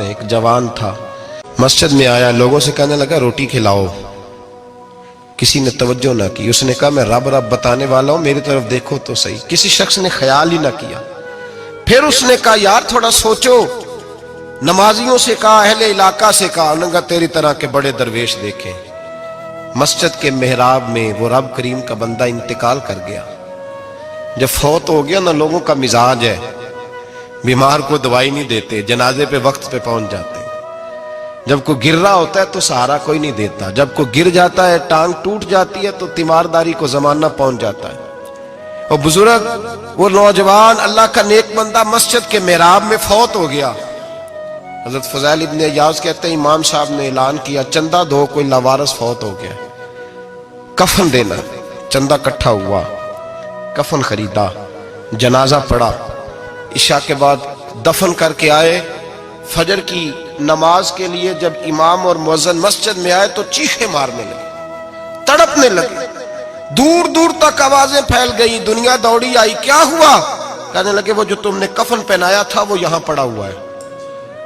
ایک جوان تھا، مسجد میں آیا، لوگوں سے کہنے لگا روٹی کھلاؤ، کسی نے توجہ نہ کی۔ اس نے کہا میں رب رب بتانے والا ہوں، میری طرف دیکھو تو صحیح۔ کسی شخص نے خیال ہی نہ کیا۔ پھر اس نے کہا یار تھوڑا سوچو، نمازیوں سے کہا، اہل علاقہ سے کہا، انہوں نے کہا تیری طرح کے بڑے درویش دیکھیں۔ مسجد کے محراب میں وہ رب کریم کا بندہ انتقال کر گیا۔ جب فوت ہو گیا نا، لوگوں کا مزاج ہے، بیمار کو دوائی نہیں دیتے، جنازے پہ وقت پہ پہنچ جاتے۔ جب کوئی گر رہا ہوتا ہے تو سہارا کوئی نہیں دیتا، جب کوئی گر جاتا ہے، ٹانگ ٹوٹ جاتی ہے تو تیمارداری کو زمانہ پہنچ جاتا ہے۔ وہ بزرگ، وہ نوجوان اللہ کا نیک بندہ مسجد کے محراب میں فوت ہو گیا۔ حضرت فضیل ابن عیاض کہتے ہیں امام صاحب نے اعلان کیا چندہ دو، کوئی لاوارث فوت ہو گیا، کفن دینا۔ چندہ کٹھا ہوا، کفن خریدا، جنازہ پڑا، عشاء کے بعد دفن کر کے آئے۔ فجر کی نماز کے لیے جب امام اور مؤذن مسجد میں آئے تو چیخیں مارنے لگے، تڑپنے لگے، دور دور تک آوازیں پھیل گئی، دنیا دوڑی آئی۔ کیا ہوا؟ کہنے لگے وہ جو تم نے کفن پہنایا تھا وہ یہاں پڑا ہوا ہے،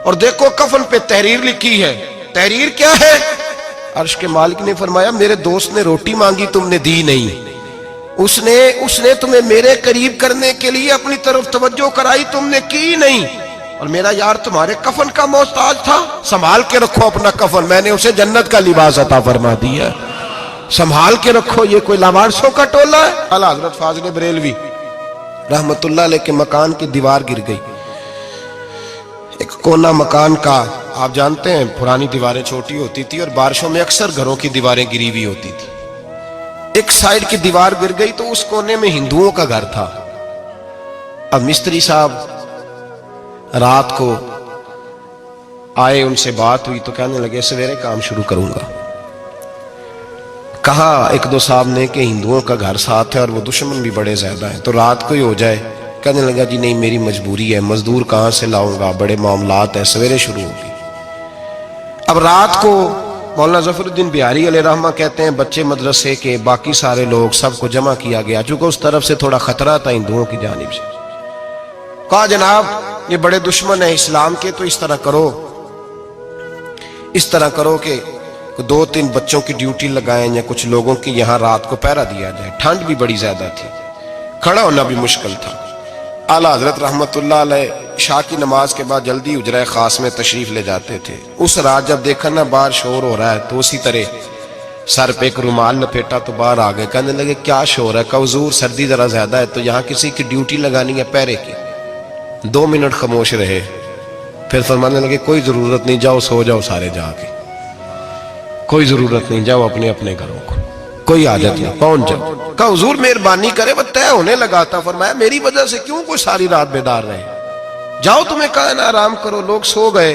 اور دیکھو کفن پہ تحریر لکھی ہے۔ تحریر کیا ہے؟ عرش کے مالک نے فرمایا میرے دوست نے روٹی مانگی، تم نے دی نہیں، اس نے تمہیں میرے قریب کرنے کے لیے اپنی طرف توجہ کرائی، تم نے کی نہیں، اور میرا یار تمہارے کفن کا محتاج تھا، سنبھال کے رکھو اپنا کفن، میں نے اسے جنت کا لباس عطا فرما دیا، سنبھال کے رکھو، یہ کوئی لاوارثوں کا ٹولہ ہے۔ اعلیٰ حضرت فاضل بریلوی رحمت اللہ علیہ کے مکان کی دیوار گر گئی، ایک کونا مکان کا، آپ جانتے ہیں پرانی دیواریں چھوٹی ہوتی تھی اور بارشوں میں اکثر گھروں کی دیواریں گری ہوئی ہوتی تھی۔ ایک سائیڈ کی دیوار گر گئی تو اس کونے میں ہندوؤں کا گھر تھا۔ اب مستری صاحب رات کو آئے، ان سے بات ہوئی تو کہنے لگے سویرے کام شروع کروں گا۔ کہا ایک دو صاحب نے کہ ہندوؤں کا گھر ساتھ ہے اور وہ دشمن بھی بڑے زیادہ ہیں، تو رات کو ہی ہو جائے۔ کہنے لگا جی نہیں میری مجبوری ہے، مزدور کہاں سے لاؤں گا، بڑے معاملات ہیں، سویرے شروع ہوگی۔ اب رات کو مولانا ظفر الدین بہاری علیہ رحمہ کہتے ہیں بچے مدرسے کے، باقی سارے لوگ، سب کو جمع کیا گیا، چونکہ اس طرف سے تھوڑا خطرہ تھا ہندوؤں کی جانب سے۔ کہا جناب یہ بڑے دشمن ہیں اسلام کے، تو اس طرح کرو کہ دو تین بچوں کی ڈیوٹی لگائیں یا کچھ لوگوں کی یہاں رات کو پہرا دیا جائے۔ ٹھنڈ بھی بڑی زیادہ تھی، کھڑا ہونا بھی مشکل تھا۔ اعلیٰ حضرت رحمت اللہ علیہ عشاء کی نماز کے بعد جلدی حجرہ خاص میں تشریف لے جاتے تھے۔ اس رات جب دیکھا نا باہر شور ہو رہا ہے تو اسی طرح سر پہ ایک رومال لپیٹا تو باہر آ گئے۔ کہنے لگے کیا شور ہے؟ کہا حضور سردی ذرا زیادہ ہے تو یہاں کسی کی ڈیوٹی لگانی ہے پہرے کی۔ 2 منٹ خاموش رہے، پھر فرمانے لگے کوئی ضرورت نہیں، جاؤ سو جاؤ سارے جا کے، کوئی ضرورت نہیں، جاؤ اپنے اپنے گھروں کو، کوئی حاجت نہیں، پہنچ جاؤ۔ کہا حضور مہربانی کرے، وہ طے ہونے لگا تھا۔ فرمایا میری وجہ سے کیوں کوئی ساری رات بیدار رہے، جاؤ تمہیں کہا نا آرام کرو۔ لوگ سو گئے۔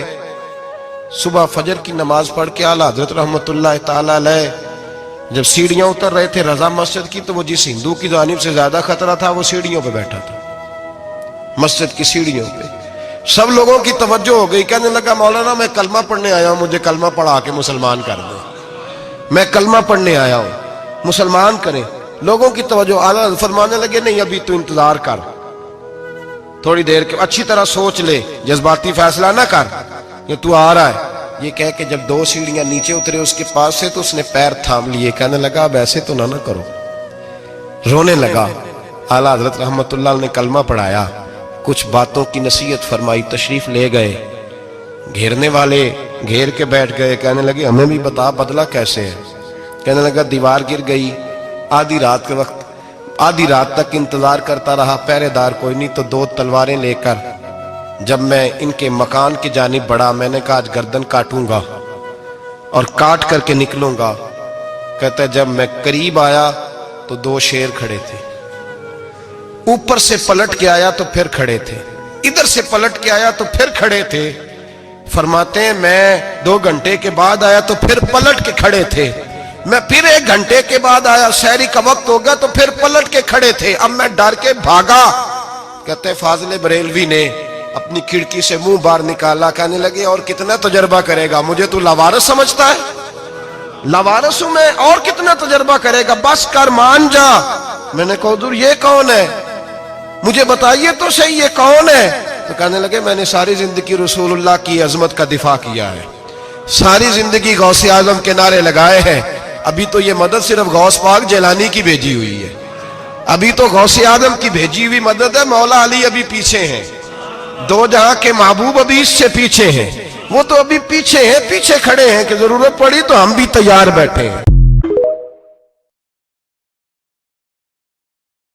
صبح فجر کی نماز پڑھ کے اعلیٰ حضرت رحمت اللہ تعالی علیہ جب سیڑھیاں اتر رہے تھے رضا مسجد کی، تو وہ جس ہندو کی جانب سے زیادہ خطرہ تھا وہ سیڑھیوں پہ بیٹھا تھا، مسجد کی سیڑھیوں پہ۔ سب لوگوں کی توجہ ہو گئی، کہنے لگا مولانا میں کلمہ پڑھنے آیا ہوں، مجھے کلمہ پڑھا کے مسلمان کر دو، میں کلمہ پڑھنے آیا ہوں، مسلمان کریں۔ لوگوں کی توجہ، اعلیٰ فرمانے لگے نہیں ابھی تو انتظار کر، تھوڑی دیر کے اچھی طرح سوچ لے، جذباتی فیصلہ نہ کر، یہ تو آ رہا ہے۔ یہ کہہ کے جب 2 سیڑھیاں نیچے اترے اس کے پاس سے تو اس نے پیر تھام لیے، کہنے لگا اب ایسے تو نہ کرو، رونے لگا۔ اعلیٰ حضرت رحمت اللہ نے کلمہ پڑھایا، کچھ باتوں کی نصیحت فرمائی، تشریف لے گئے۔ گھیرنے والے گھیر کے بیٹھ گئے، کہنے لگے ہمیں بھی بتا بدلہ کیسے ہے۔ کہنے لگا دیوار گر گئی، آدھی رات کے وقت، آدھی رات تک انتظار کرتا رہا، پہرے دار کوئی نہیں، تو 2 تلواریں لے کر جب میں ان کے مکان کی جانب بڑھا، میں نے کہا آج گردن کاٹوں گا اور کاٹ کر کے نکلوں گا۔ کہتا ہے جب میں قریب آیا تو 2 شیر کھڑے تھے، اوپر سے پلٹ کے آیا تو پھر کھڑے تھے، ادھر سے پلٹ کے آیا تو پھر کھڑے تھے۔ فرماتے ہیں میں 2 گھنٹے کے بعد آیا تو پھر پلٹ کے کھڑے تھے، میں پھر 1 گھنٹے کے بعد آیا، سحری کا وقت ہو گیا تو پھر پلٹ کے کھڑے تھے، اب میں ڈر کے بھاگا۔ کہتے فاضل بریلوی نے اپنی کھڑکی سے منہ باہر نکالا، کہنے لگے اور کتنا تجربہ کرے گا، مجھے تو لاوارث سمجھتا ہے، لاوارث ہوں میں، اور کتنا تجربہ کرے گا، بس کر مان جا۔ میں نے کہا حضور یہ کون ہے، مجھے بتائیے تو صحیح یہ کون ہے۔ تو کہنے لگے میں نے ساری زندگی رسول اللہ کی عظمت کا دفاع کیا ہے، ساری زندگی غوث اعظم کے نعرے لگائے ہیں، ابھی تو یہ مدد صرف غوث پاک جیلانی کی بھیجی ہوئی ہے، ابھی تو غوث اعظم کی بھیجی ہوئی مدد ہے، مولا علی ابھی پیچھے ہیں، دو جہاں کے محبوب ابھی اس سے پیچھے ہیں، وہ تو ابھی پیچھے ہیں، پیچھے کھڑے ہیں کہ ضرورت پڑی تو ہم بھی تیار بیٹھے ہیں۔